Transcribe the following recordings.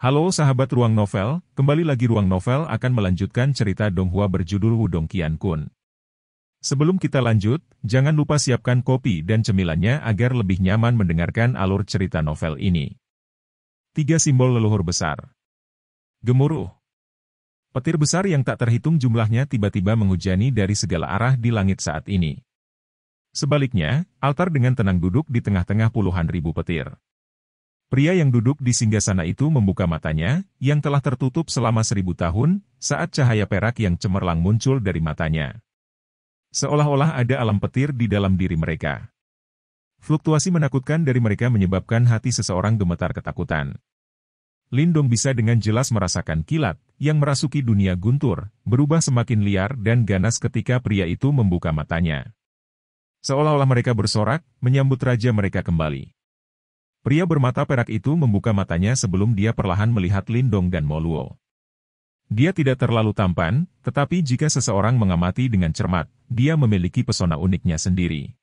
Halo sahabat Ruang Novel, kembali lagi Ruang Novel akan melanjutkan cerita Donghua berjudul Wudong Qiankun. Sebelum kita lanjut, jangan lupa siapkan kopi dan cemilannya agar lebih nyaman mendengarkan alur cerita novel ini. 3 simbol leluhur besar. Gemuruh. Petir besar yang tak terhitung jumlahnya tiba-tiba menghujani dari segala arah di langit saat ini. Sebaliknya, altar dengan tenang duduk di tengah-tengah puluhan ribu petir. Pria yang duduk di singgasana itu membuka matanya, yang telah tertutup selama 1000 tahun, saat cahaya perak yang cemerlang muncul dari matanya. Seolah-olah ada alam petir di dalam diri mereka. Fluktuasi menakutkan dari mereka menyebabkan hati seseorang gemetar ketakutan. Lindong bisa dengan jelas merasakan kilat, yang merasuki dunia guntur, berubah semakin liar dan ganas ketika pria itu membuka matanya. Seolah-olah mereka bersorak, menyambut raja mereka kembali. Pria bermata perak itu membuka matanya sebelum dia perlahan melihat Lindong dan Moluo. Dia tidak terlalu tampan, tetapi jika seseorang mengamati dengan cermat, dia memiliki pesona uniknya sendiri.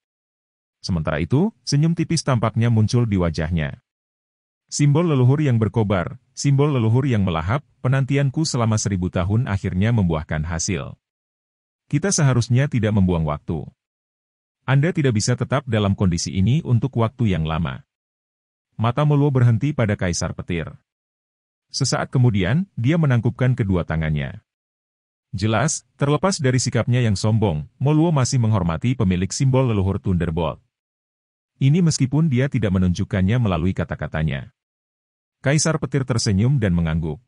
Sementara itu, senyum tipis tampaknya muncul di wajahnya. Simbol leluhur yang berkobar, simbol leluhur yang melahap, penantianku selama 1000 tahun akhirnya membuahkan hasil. Kita seharusnya tidak membuang waktu. Anda tidak bisa tetap dalam kondisi ini untuk waktu yang lama. Mata Moluo berhenti pada Kaisar Petir. Sesaat kemudian, dia menangkupkan kedua tangannya. Jelas, terlepas dari sikapnya yang sombong, Moluo masih menghormati pemilik simbol leluhur Thunderbolt. Ini meskipun dia tidak menunjukkannya melalui kata-katanya. Kaisar Petir tersenyum dan mengangguk.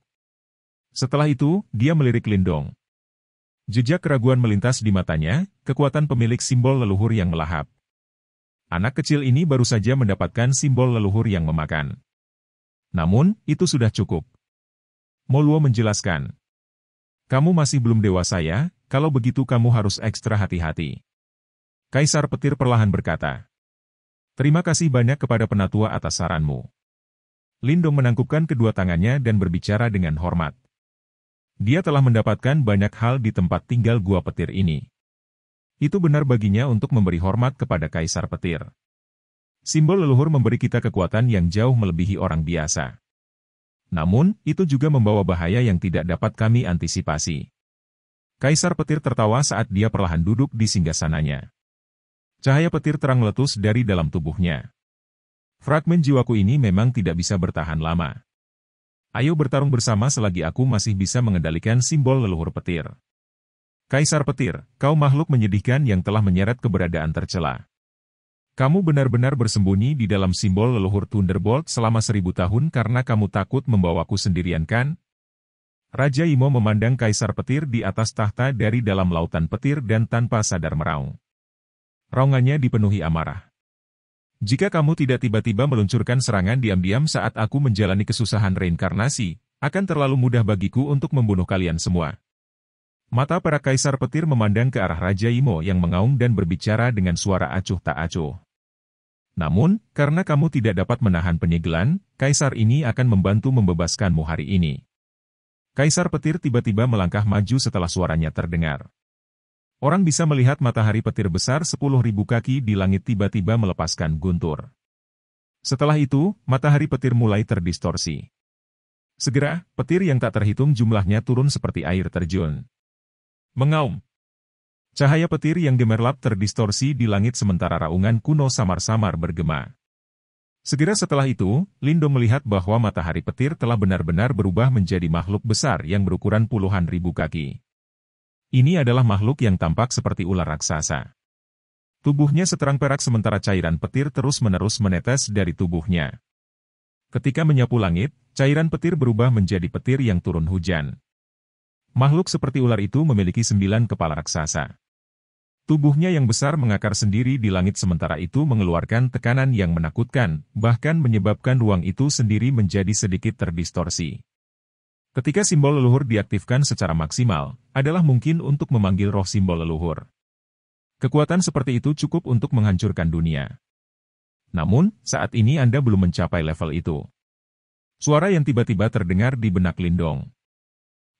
Setelah itu, dia melirik Lindong. Jejak keraguan melintas di matanya, kekuatan pemilik simbol leluhur yang melahap. Anak kecil ini baru saja mendapatkan simbol leluhur yang memakan. Namun, itu sudah cukup. Moluo menjelaskan. Kamu masih belum dewasa ya, kalau begitu kamu harus ekstra hati-hati. Kaisar Petir perlahan berkata. Terima kasih banyak kepada penatua atas saranmu. Lindong menangkupkan kedua tangannya dan berbicara dengan hormat. Dia telah mendapatkan banyak hal di tempat tinggal Gua Petir ini. Itu benar baginya untuk memberi hormat kepada Kaisar Petir. Simbol leluhur memberi kita kekuatan yang jauh melebihi orang biasa. Namun, itu juga membawa bahaya yang tidak dapat kami antisipasi. Kaisar Petir tertawa saat dia perlahan duduk di singgasananya. Cahaya petir terang meletus dari dalam tubuhnya. Fragmen jiwaku ini memang tidak bisa bertahan lama. Ayo bertarung bersama selagi aku masih bisa mengendalikan simbol leluhur petir. Kaisar Petir, kau makhluk menyedihkan yang telah menyeret keberadaan tercela. Kamu benar-benar bersembunyi di dalam simbol leluhur Thunderbolt selama 1000 tahun karena kamu takut membawaku sendirian kan? Raja Imo memandang Kaisar Petir di atas tahta dari dalam lautan petir dan tanpa sadar meraung. Raungannya dipenuhi amarah. Jika kamu tidak tiba-tiba meluncurkan serangan diam-diam saat aku menjalani kesusahan reinkarnasi, akan terlalu mudah bagiku untuk membunuh kalian semua. Mata perak Kaisar Petir memandang ke arah Raja Imo yang mengaum dan berbicara dengan suara acuh tak acuh. Namun, karena kamu tidak dapat menahan penyegelan, Kaisar ini akan membantu membebaskanmu hari ini. Kaisar Petir tiba-tiba melangkah maju setelah suaranya terdengar. Orang bisa melihat matahari petir besar 10.000 kaki di langit tiba-tiba melepaskan guntur. Setelah itu, matahari petir mulai terdistorsi. Segera, petir yang tak terhitung jumlahnya turun seperti air terjun. Mengaum. Cahaya petir yang gemerlap terdistorsi di langit sementara raungan kuno samar-samar bergema. Segera setelah itu, Lindong melihat bahwa matahari petir telah benar-benar berubah menjadi makhluk besar yang berukuran puluhan ribu kaki. Ini adalah makhluk yang tampak seperti ular raksasa. Tubuhnya seterang perak sementara cairan petir terus-menerus menetes dari tubuhnya. Ketika menyapu langit, cairan petir berubah menjadi petir yang turun hujan. Makhluk seperti ular itu memiliki 9 kepala raksasa. Tubuhnya yang besar mengakar sendiri di langit sementara itu mengeluarkan tekanan yang menakutkan, bahkan menyebabkan ruang itu sendiri menjadi sedikit terdistorsi. Ketika simbol leluhur diaktifkan secara maksimal, adalah mungkin untuk memanggil roh simbol leluhur. Kekuatan seperti itu cukup untuk menghancurkan dunia. Namun, saat ini Anda belum mencapai level itu. Suara yang tiba-tiba terdengar di benak Lindong.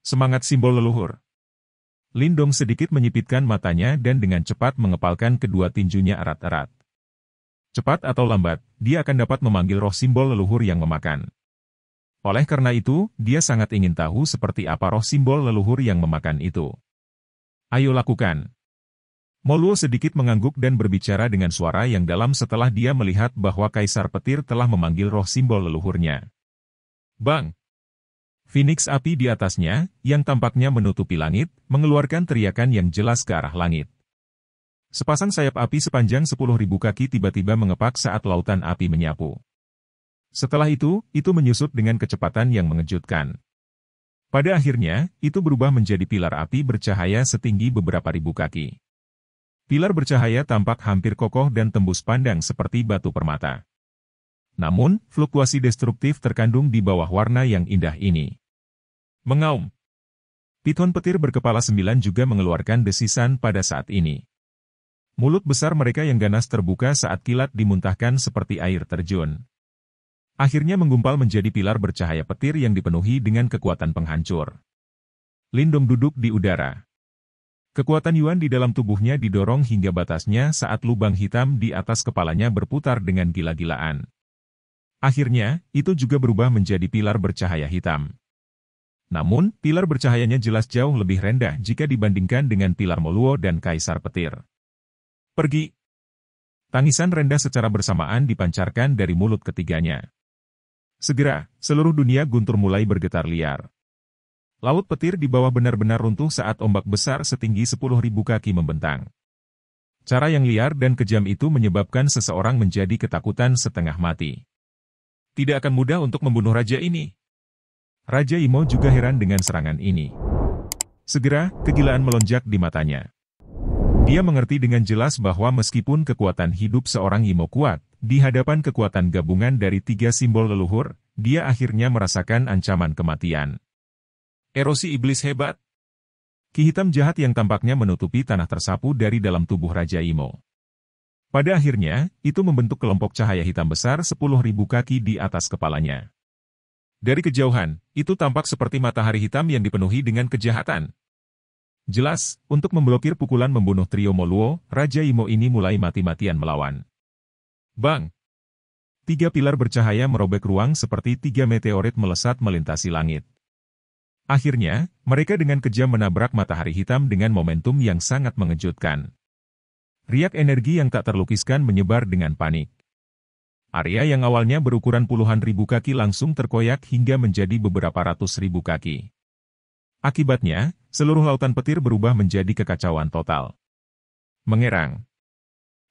Semangat simbol leluhur. Lindong sedikit menyipitkan matanya dan dengan cepat mengepalkan kedua tinjunya erat-erat. Cepat atau lambat, dia akan dapat memanggil roh simbol leluhur yang memakan. Oleh karena itu, dia sangat ingin tahu seperti apa roh simbol leluhur yang memakan itu. Ayo lakukan. Moluo sedikit mengangguk dan berbicara dengan suara yang dalam setelah dia melihat bahwa Kaisar Petir telah memanggil roh simbol leluhurnya. Bang! Phoenix api di atasnya, yang tampaknya menutupi langit, mengeluarkan teriakan yang jelas ke arah langit. Sepasang sayap api sepanjang 10.000 kaki tiba-tiba mengepak saat lautan api menyapu. Setelah itu menyusut dengan kecepatan yang mengejutkan. Pada akhirnya, itu berubah menjadi pilar api bercahaya setinggi beberapa ribu kaki. Pilar bercahaya tampak hampir kokoh dan tembus pandang seperti batu permata. Namun, fluktuasi destruktif terkandung di bawah warna yang indah ini. Mengaum. Piton petir berkepala 9 juga mengeluarkan desisan pada saat ini. Mulut besar mereka yang ganas terbuka saat kilat dimuntahkan seperti air terjun. Akhirnya menggumpal menjadi pilar bercahaya petir yang dipenuhi dengan kekuatan penghancur. Lindong duduk di udara. Kekuatan Yuan di dalam tubuhnya didorong hingga batasnya saat lubang hitam di atas kepalanya berputar dengan gila-gilaan. Akhirnya, itu juga berubah menjadi pilar bercahaya hitam. Namun, pilar bercahayanya jelas jauh lebih rendah jika dibandingkan dengan pilar Moluo dan Kaisar Petir. Pergi! Tangisan rendah secara bersamaan dipancarkan dari mulut ketiganya. Segera, seluruh dunia guntur mulai bergetar liar. Laut petir di bawah benar-benar runtuh saat ombak besar setinggi 10.000 kaki membentang. Cara yang liar dan kejam itu menyebabkan seseorang menjadi ketakutan setengah mati. Tidak akan mudah untuk membunuh raja ini. Raja Imo juga heran dengan serangan ini. Segera, kegilaan melonjak di matanya. Dia mengerti dengan jelas bahwa meskipun kekuatan hidup seorang Imo kuat, di hadapan kekuatan gabungan dari 3 simbol leluhur, dia akhirnya merasakan ancaman kematian. Erosi iblis hebat. Ki hitam jahat yang tampaknya menutupi tanah tersapu dari dalam tubuh Raja Imo. Pada akhirnya, itu membentuk kelompok cahaya hitam besar 10.000 kaki di atas kepalanya. Dari kejauhan, itu tampak seperti matahari hitam yang dipenuhi dengan kejahatan. Jelas, untuk memblokir pukulan membunuh trio Moluo, Raja Imo ini mulai mati-matian melawan. Bang! 3 pilar bercahaya merobek ruang seperti 3 meteorit melesat melintasi langit. Akhirnya, mereka dengan kejam menabrak matahari hitam dengan momentum yang sangat mengejutkan. Riak energi yang tak terlukiskan menyebar dengan panik. Area yang awalnya berukuran puluhan ribu kaki langsung terkoyak hingga menjadi beberapa ratus ribu kaki. Akibatnya, seluruh lautan petir berubah menjadi kekacauan total. Mengerang.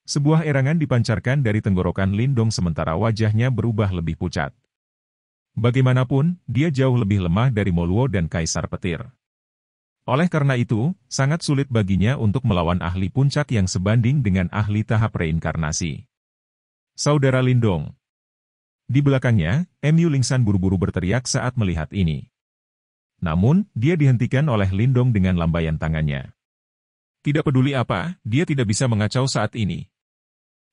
Sebuah erangan dipancarkan dari tenggorokan Lindong sementara wajahnya berubah lebih pucat. Bagaimanapun, dia jauh lebih lemah dari Moluo dan Kaisar Petir. Oleh karena itu, sangat sulit baginya untuk melawan ahli puncak yang sebanding dengan ahli tahap reinkarnasi. Saudara Lindong. Di belakangnya, Mu Lingsan buru-buru berteriak saat melihat ini. Namun, dia dihentikan oleh Lindong dengan lambaian tangannya. Tidak peduli apa, dia tidak bisa mengacau saat ini.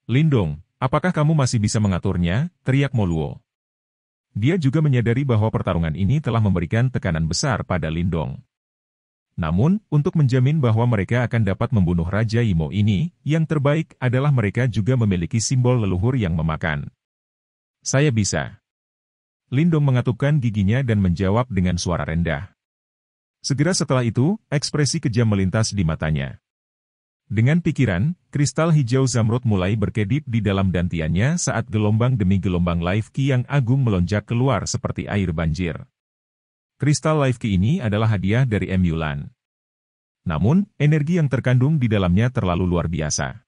Lindong, apakah kamu masih bisa mengaturnya? Teriak Moluo. Dia juga menyadari bahwa pertarungan ini telah memberikan tekanan besar pada Lindong. Namun, untuk menjamin bahwa mereka akan dapat membunuh Raja Imo ini, yang terbaik adalah mereka juga memiliki simbol leluhur yang memakan. Saya bisa. Lindong mengatupkan giginya dan menjawab dengan suara rendah. Segera setelah itu, ekspresi kejam melintas di matanya. Dengan pikiran, kristal hijau zamrud mulai berkedip di dalam dantiannya saat gelombang demi gelombang life ki yang agung melonjak keluar seperti air banjir. Kristal life ki ini adalah hadiah dari Mu Lan. Namun, energi yang terkandung di dalamnya terlalu luar biasa.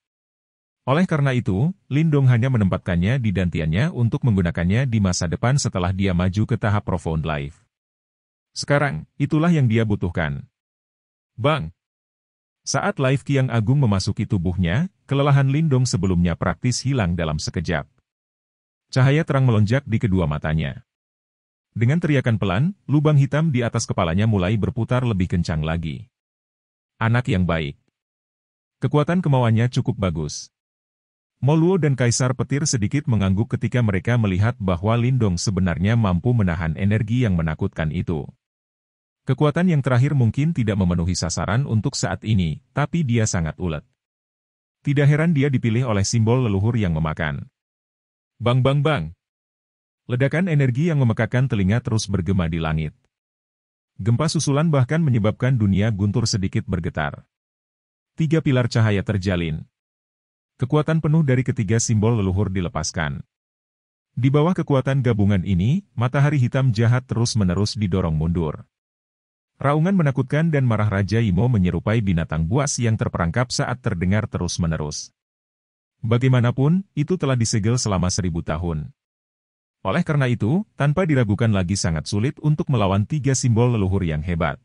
Oleh karena itu, Lindong hanya menempatkannya di dantiannya untuk menggunakannya di masa depan setelah dia maju ke tahap profound life. Sekarang, itulah yang dia butuhkan. Bang! Saat life ki yang agung memasuki tubuhnya, kelelahan Lindong sebelumnya praktis hilang dalam sekejap. Cahaya terang melonjak di kedua matanya. Dengan teriakan pelan, lubang hitam di atas kepalanya mulai berputar lebih kencang lagi. Anak yang baik. Kekuatan kemauannya cukup bagus. Moluo dan Kaisar Petir sedikit mengangguk ketika mereka melihat bahwa Lindong sebenarnya mampu menahan energi yang menakutkan itu. Kekuatan yang terakhir mungkin tidak memenuhi sasaran untuk saat ini, tapi dia sangat ulet. Tidak heran dia dipilih oleh simbol leluhur yang memakan. Bang bang bang. Ledakan energi yang memekakan telinga terus bergema di langit. Gempa susulan bahkan menyebabkan dunia guntur sedikit bergetar. 3 pilar cahaya terjalin. Kekuatan penuh dari ketiga simbol leluhur dilepaskan. Di bawah kekuatan gabungan ini, matahari hitam jahat terus-menerus didorong mundur. Raungan menakutkan dan marah Raja Imo menyerupai binatang buas yang terperangkap saat terdengar terus-menerus. Bagaimanapun, itu telah disegel selama 1000 tahun. Oleh karena itu, tanpa diragukan lagi sangat sulit untuk melawan 3 simbol leluhur yang hebat.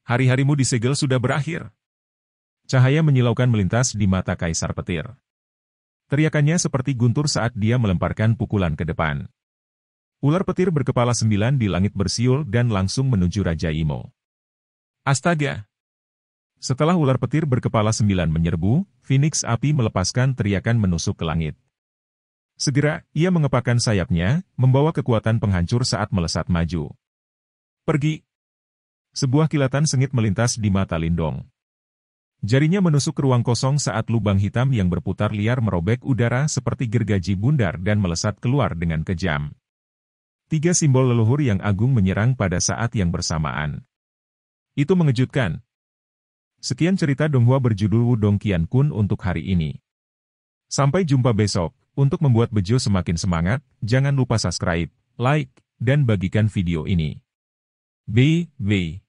Hari-harimu disegel sudah berakhir. Cahaya menyilaukan melintas di mata Kaisar Petir. Teriakannya seperti guntur saat dia melemparkan pukulan ke depan. Ular petir berkepala 9 di langit bersiul dan langsung menuju Raja Imo. Astaga! Setelah ular petir berkepala 9 menyerbu, Phoenix api melepaskan teriakan menusuk ke langit. Segera, ia mengepakkan sayapnya, membawa kekuatan penghancur saat melesat maju. Pergi! Sebuah kilatan sengit melintas di mata Lindong. Jarinya menusuk ke ruang kosong saat lubang hitam yang berputar liar merobek udara seperti gergaji bundar dan melesat keluar dengan kejam. 3 simbol leluhur yang agung menyerang pada saat yang bersamaan. Itu mengejutkan. Sekian cerita Donghua berjudul Wudong Qiankun untuk hari ini. Sampai jumpa besok. Untuk membuat Bejo semakin semangat, jangan lupa subscribe, like, dan bagikan video ini. BB